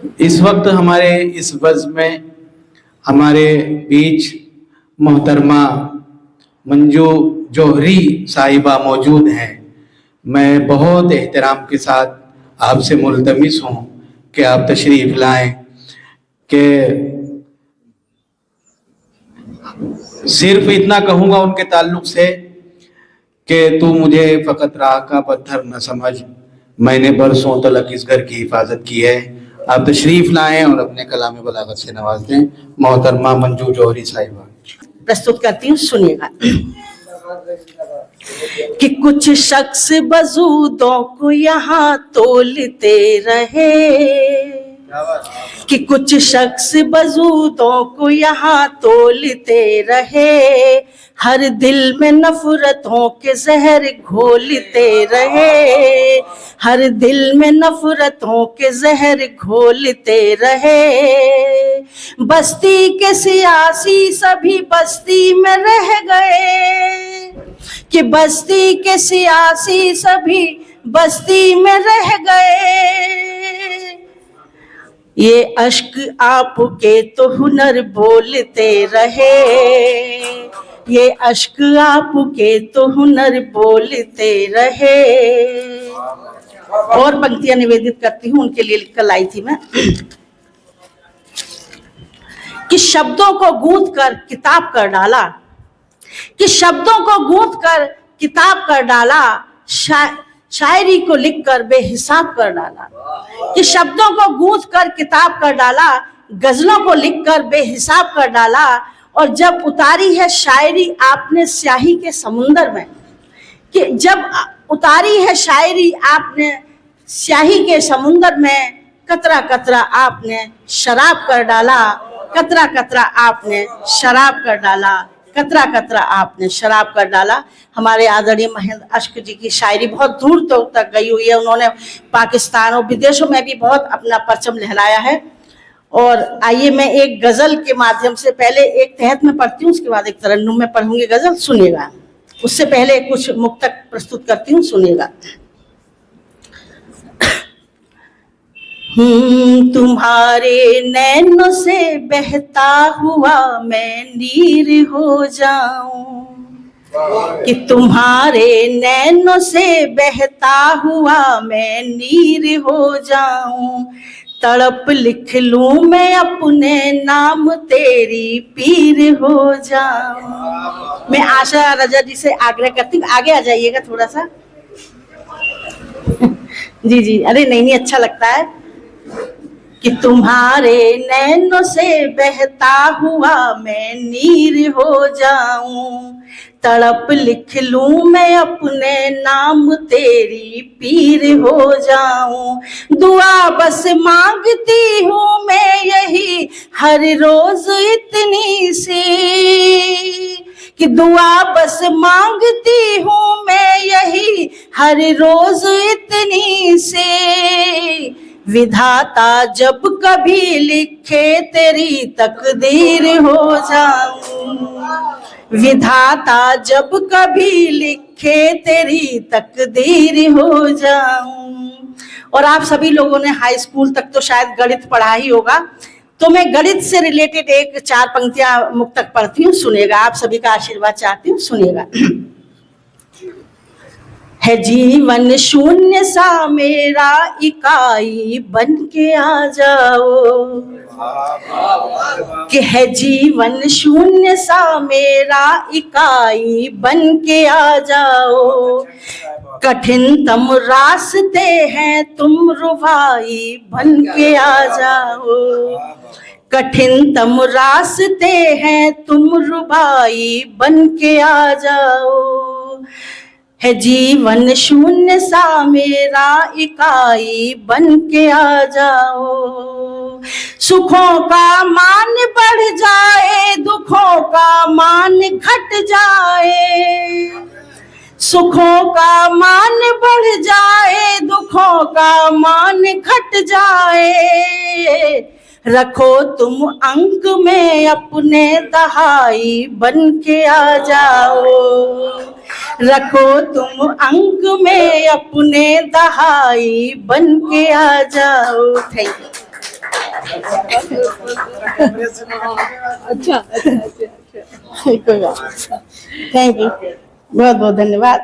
इस वक्त हमारे इस बज़्म में हमारे बीच मोहतरमा मंजू जौहरी साहिबा मौजूद हैं। मैं बहुत एहतराम के साथ आपसे मुल्तमिस हूँ कि आप तशरीफ़ लाएं। कि सिर्फ इतना कहूँगा उनके ताल्लुक से कि तू मुझे फ़कत राह का पत्थर न समझ, मैंने बरसों तलक इस घर की हिफाजत की है। आप तशरीफ लाएं और अपने कलाम बलागत से नवाज दें। मोहतरमा मंजू जौहरी साहिबा प्रस्तुत करती हूँ, सुनिएगा। कि कुछ शख्स वजूदों को यहाँ तोलते रहे, कि कुछ शख्स वजूदों को यहाँ तोलते रहे, हर दिल में नफरतों के जहर घोलते रहे, हर दिल में नफरतों के जहर घोलते रहे। बस्ती के सियासी सभी बस्ती में रह गए, कि बस्ती के सियासी सभी बस्ती में रह गए। ये अश्क आपके तो हुनर बोलते रहे, ये अश्क आपके तो हुनर बोलते रहे। और पंक्तियां निवेदित करती हूँ, उनके लिए कल आई थी मैं। कि शब्दों को गूंथ कर किताब कर डाला, कि शब्दों को गूंथ कर किताब कर डाला, शायरी को लिख कर बेहिसाब कर डाला। कि शब्दों को गूंथ कर किताब कर डाला, गजलों को लिख कर बेहिसाब कर डाला। और जब उतारी है शायरी आपने स्याही के समुंदर में, कि जब उतारी है शायरी आपने स्याही के समुंदर में, कतरा कतरा आपने शराब कर डाला, कतरा कतरा आपने शराब कर डाला, कतरा कतरा आपने शराब कर डाला। हमारे आदरणीय महेंद्र अश्क जी की शायरी बहुत दूर तक गई हुई है। उन्होंने पाकिस्तान और विदेशों में भी बहुत अपना परचम लहराया है। और आइए मैं एक गजल के माध्यम से, पहले एक तहत में पढ़ती हूँ, उसके बाद एक तरन्नुम में पढ़ूंगी गजल, सुनिएगा। उससे पहले कुछ मुक्तक प्रस्तुत करती हूँ, सुनिएगा। तुम्हारे नैनों से बहता हुआ मैं नीर हो जाऊं, कि तुम्हारे नैनों से बहता हुआ मैं नीर हो जाऊं। तड़प लिख लूं मैं अपने नाम तेरी पीर हो जाऊं। मैं आशा रजा जी से आग्रह करती हूँ, आगे आ जाइएगा थोड़ा सा। जी जी, अरे नहीं अच्छा लगता है। कि तुम्हारे नैनों से बहता हुआ मैं नीर हो जाऊं, तड़प लिख लूं मैं अपने नाम तेरी पीर हो जाऊं। दुआ बस मांगती हूँ मैं यही हर रोज इतनी सी, कि दुआ बस मांगती हूँ मैं यही हर रोज इतनी से। विधाता जब कभी लिखे तेरी तकदीर हो जाऊं, विधाता जब कभी लिखे तेरी तकदीर हो जाऊं। और आप सभी लोगों ने हाई स्कूल तक तो शायद गणित पढ़ा ही होगा, तो मैं गणित से रिलेटेड एक 4 पंक्तियां मुक्तक पढ़ती हूँ, सुनिएगा। आप सभी का आशीर्वाद चाहती हूँ, सुनिएगा। है जीवन शून्य सा मेरा इकाई बन के आ जाओ, कि है जीवन शून्य सा मेरा इकाई बन के आ जाओ। कठिनतम रास्ते हैं तुम रुबाई बन के आ जाओ, कठिनतम रास्ते हैं तुम रुबाई बन के आ जाओ। है जीवन शून्य सा मेरा इकाई बन के आ जाओ। सुखों का मान बढ़ जाए, दुखों का मान घट जाए, सुखों का मान बढ़ जाए, दुखों का मान घट जाए। रखो तुम अंक में अपने दहाई बन के आ जाओ, रखो तुम अंक में अपने दहाई बन के आ जाओ। Thank you. अच्छा, थैंक यू, बहुत बहुत धन्यवाद।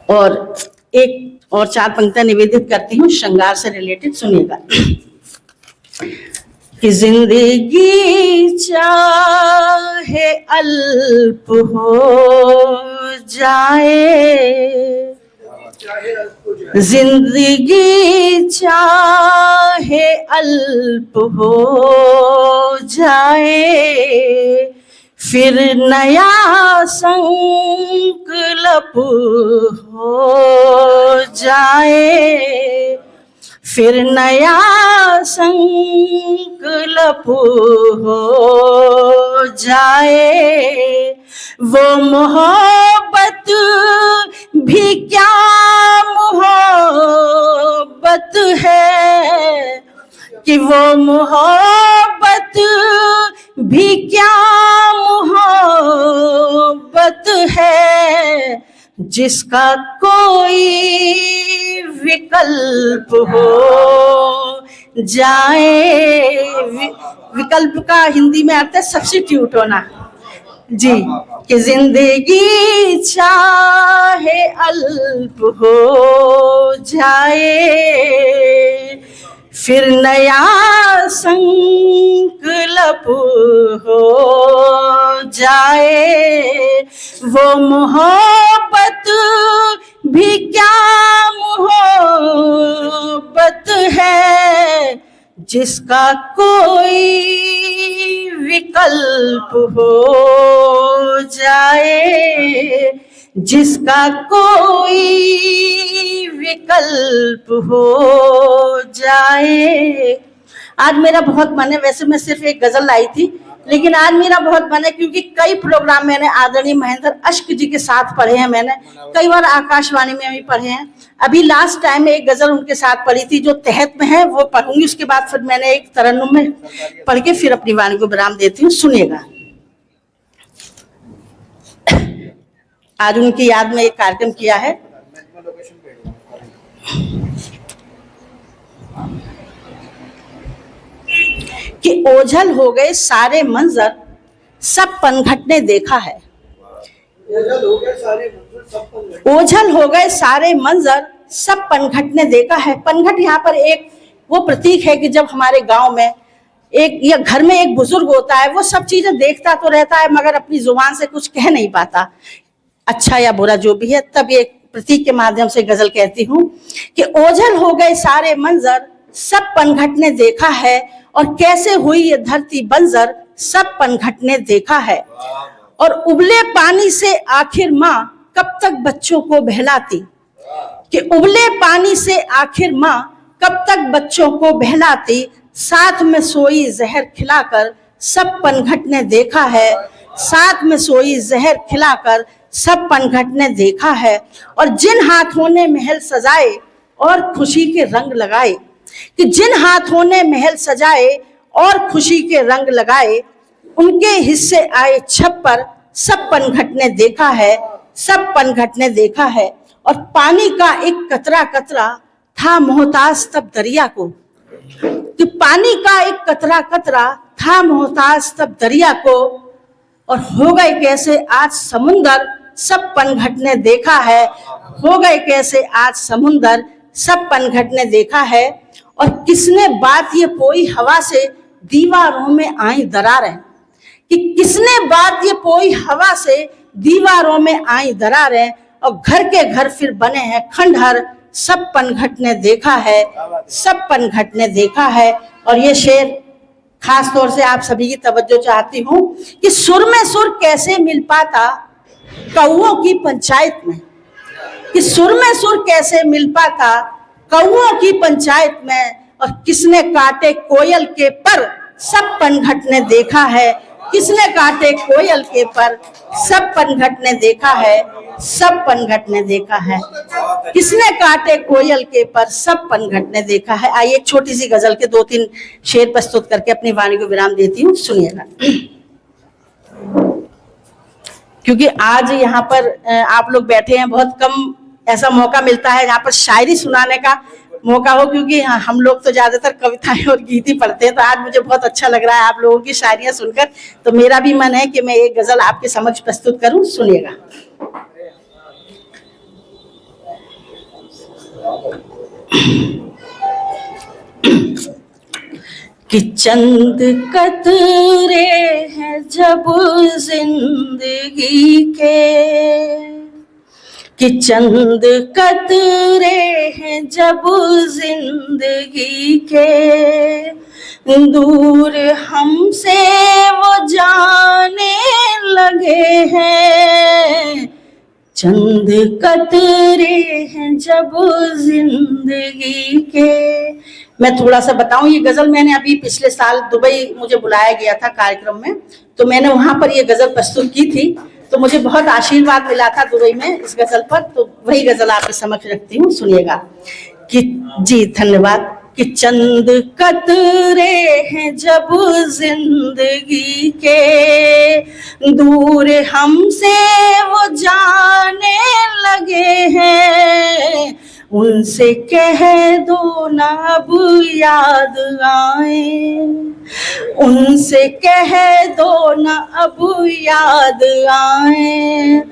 और एक और 4 पंक्तियां निवेदित करती हूँ श्रृंगार से रिलेटेड, सुनिएगा। कि जिंदगी चाहे अल्प हो जाए, जिंदगी चाहे अल्प हो जाए, फिर नया संकल्प हो जाए, फिर नया संकल्प हो जाए। वो मोहब्बत भी क्या मोहब्बत है, कि वो मोहब्बत भी क्या मोहब्बत है, जिसका कोई विकल्प हो जाए। विकल्प का हिंदी में अर्थ है सब्स्टिट्यूट होना जी। कि जिंदगी चाहे अल्प हो जाए, फिर नया संकल्प हो जाए। वो मोहब्बत भी क्या मोहब्बत है, जिसका कोई विकल्प हो जाए, जिसका कोई विकल्प हो जाए। आज मेरा बहुत मन है, वैसे मैं सिर्फ एक गजल लाई थी, लेकिन आज मेरा बहुत मन है क्योंकि कई प्रोग्राम मैंने आदरणीय महेंद्र अश्क जी के साथ पढ़े हैं, मैंने कई बार आकाशवाणी में भी पढ़े हैं। अभी लास्ट टाइम में एक गजल उनके साथ पढ़ी थी जो तहत में है, वो पढ़ूंगी। उसके बाद फिर मैंने एक तरन्नुम में पढ़ के फिर अपनी वाणी को विराम देती हूँ, सुनिएगा। आज उनकी याद में एक कार्यक्रम किया है। कि ओझल हो गए सारे मंजर, सब पनघट ने देखा है। ओझल हो गए सारे मंजर, सब पनघट ने देखा है। पनघट यहाँ पर एक वो प्रतीक है कि जब हमारे गांव में एक या घर में एक बुजुर्ग होता है, वो सब चीजें देखता तो रहता है मगर अपनी जुबान से कुछ कह नहीं पाता, अच्छा या बुरा जो भी है। तब ये प्रतीक के माध्यम से गजल कहती हूँ कि ओझल हो गए सारे मंजर, सब पनघट ने देखा है, और कैसे हुई ये धरती बंजर, सब पनघट ने देखा है। और उबले पानी से आखिर माँ कब तक बच्चों को बहलाती, कि उबले पानी से आखिर माँ कब तक बच्चों को बहलाती, साथ में सोई जहर खिलाकर सब पनघट ने देखा है, साथ में सोई जहर खिलाकर सब पनघट ने देखा है। और जिन हाथों ने महल सजाए और खुशी के रंग लगाए, कि जिन हाथों ने महल सजाए और खुशी के रंग लगाए, उनके हिस्से आए छप्पर, सब पनघट ने देखा है, सब पनघट ने देखा है। और पानी का एक कतरा कतरा था मोहताज तब दरिया को, कि पानी का एक कतरा कतरा था मोहताज तब दरिया को, और हो गए कैसे आज समुंदर, सब पनघट ने देखा है, हो गए कैसे आज समुंदर, सब पनघट ने देखा है। और किसने बात ये पोई हवा से, दीवारों में आई दरारें, कि किसने बात ये पोई हवा से, दीवारों में आई दरारें, और घर के घर फिर बने हैं खंडहर, सब पनघट ने देखा है, सब पनघट ने देखा है। और ये शेर खास तौर से आप सभी की तवज्जो चाहती हूँ कि सुर में सुर कैसे मिल पाता कौओं की पंचायत में, कि सुर में सुर कैसे मिल पाता कौओं की पंचायत में, और किसने काटे कोयल के पर, सब पनघट ने देखा है, किसने काटे कोयल के पर, सब पनघट ने देखा है, सब पनघट ने देखा है, किसने काटे कोयल के पर, सब पनघट ने देखा है। आइए एक छोटी सी गजल के 2-3 शेर प्रस्तुत करके अपनी वाणी को विराम देती हूँ, सुनिएगा। क्योंकि आज यहाँ पर आप लोग बैठे हैं, बहुत कम ऐसा मौका मिलता है यहाँ पर शायरी सुनाने का, मौका हो, क्योंकि हम लोग तो ज्यादातर कविताएं और गीत ही पढ़ते हैं। तो आज मुझे बहुत अच्छा लग रहा है आप लोगों की शायरियां सुनकर। तो मेरा भी मन है कि मैं एक गजल आपके समक्ष प्रस्तुत करूं, सुनिएगा। कि चंद कतरे हैं जब जिंदगी के, कि चंद कतरे हैं जब जिंदगी के, दूर हमसे वो जाने लगे हैं। चंद कतरे हैं जब जिंदगी के। मैं थोड़ा सा बताऊं, ये गजल मैंने अभी पिछले साल दुबई मुझे बुलाया गया था कार्यक्रम में, तो मैंने वहां पर ये गजल प्रस्तुत की थी। तो मुझे बहुत आशीर्वाद मिला था दुबई में इस गजल पर। तो वही गजल आपके समक्ष रखती हूँ, सुनिएगा। कि जी धन्यवाद। कि चंद कतरे हैं जब जिंदगी के, दूर हमसे वो जाने लगे हैं। उनसे कह दो ना अब याद आए, उनसे कह दो ना अब याद आए।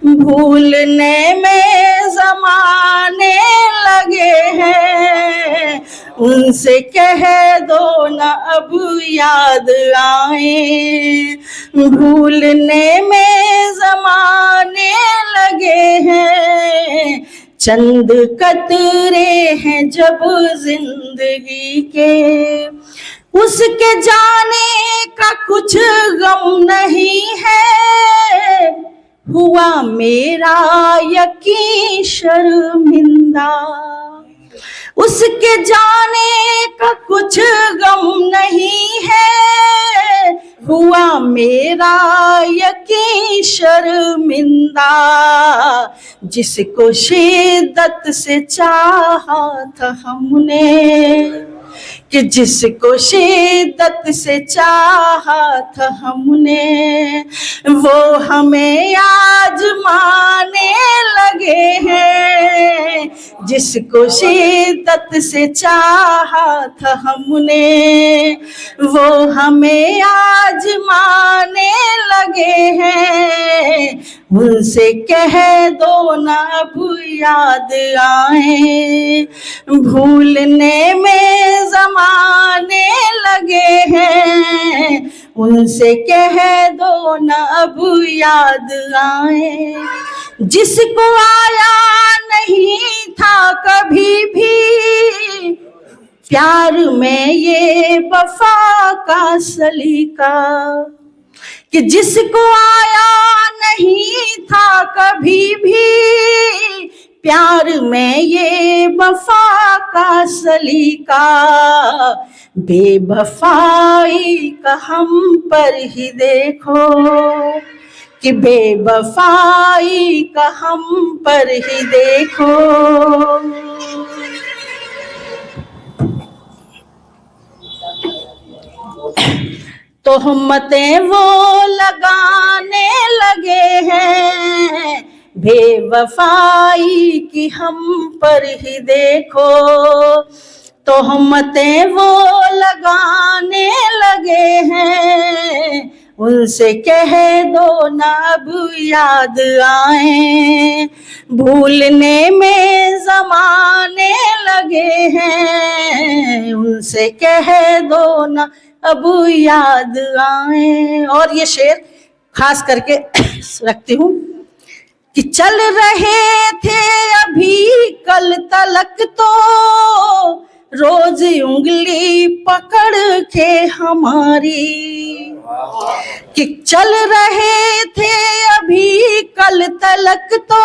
भूलने में ज़माने लगे हैं, उनसे कह दो ना अब याद आए। भूलने में ज़माने लगे हैं। चंद कतरे हैं जब जिंदगी के, उसके जाने का कुछ गम नहीं है। हुआ मेरा यकीन शर्मिंदा, उसके जाने का कुछ गम नहीं है। हुआ मेरा यकीन शर्मिंदा, जिसको शिद्दत से चाहा था हमने, कि जिसको शिद्दत से चाहा था हमने, वो हमें आजमाने लगे हैं। जिसको शिद्दत से चाहा था हमने, वो हमें आजमाने लगे हैं। उनसे कह दो ना अब याद आए। भूलने में ज़माने लगे हैं, उनसे कह दो ना अब याद आए। जिसको आया नहीं था कभी भी प्यार में ये वफा का सलीका, कि जिसको आया नहीं था कभी भी प्यार में ये वफा का सलीका, बेवफाई का हम पर ही देखो, कि बेवफाई का हम पर ही देखो। तोहमतें वो लगाने लगे हैं, बेवफाई की हम पर ही देखो। तोहमतें वो लगाने लगे हैं, उनसे कह दो ना अब याद आए। भूलने में ज़माने लगे हैं, उनसे कह दो ना अब याद आए। और ये शेर खास करके रखती हूँ कि चल रहे थे अभी कल तलक तो रोज उंगली पकड़ के हमारी, कि चल रहे थे अभी कल तलक तो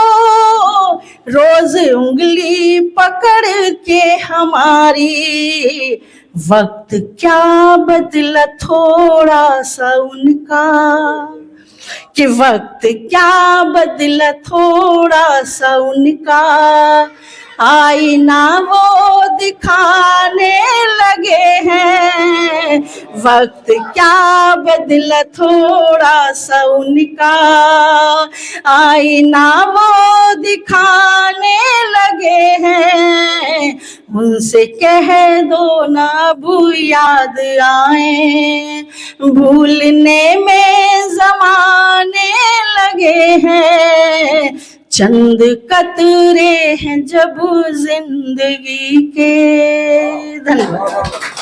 रोज उंगली पकड़ के हमारी। वक्त क्या बदला थोड़ा सा उनका, कि वक्त क्या बदला थोड़ा सा उनका। आईना वो दिखाने लगे हैं, वक्त क्या बदला थोड़ा सा उनका, आईना वो दिखाने लगे हैं, उनसे कह दो ना अब याद आए, भूलने में जमाने लगे हैं, चंद कतरे हैं जब जिंदगी के। धन्यवाद।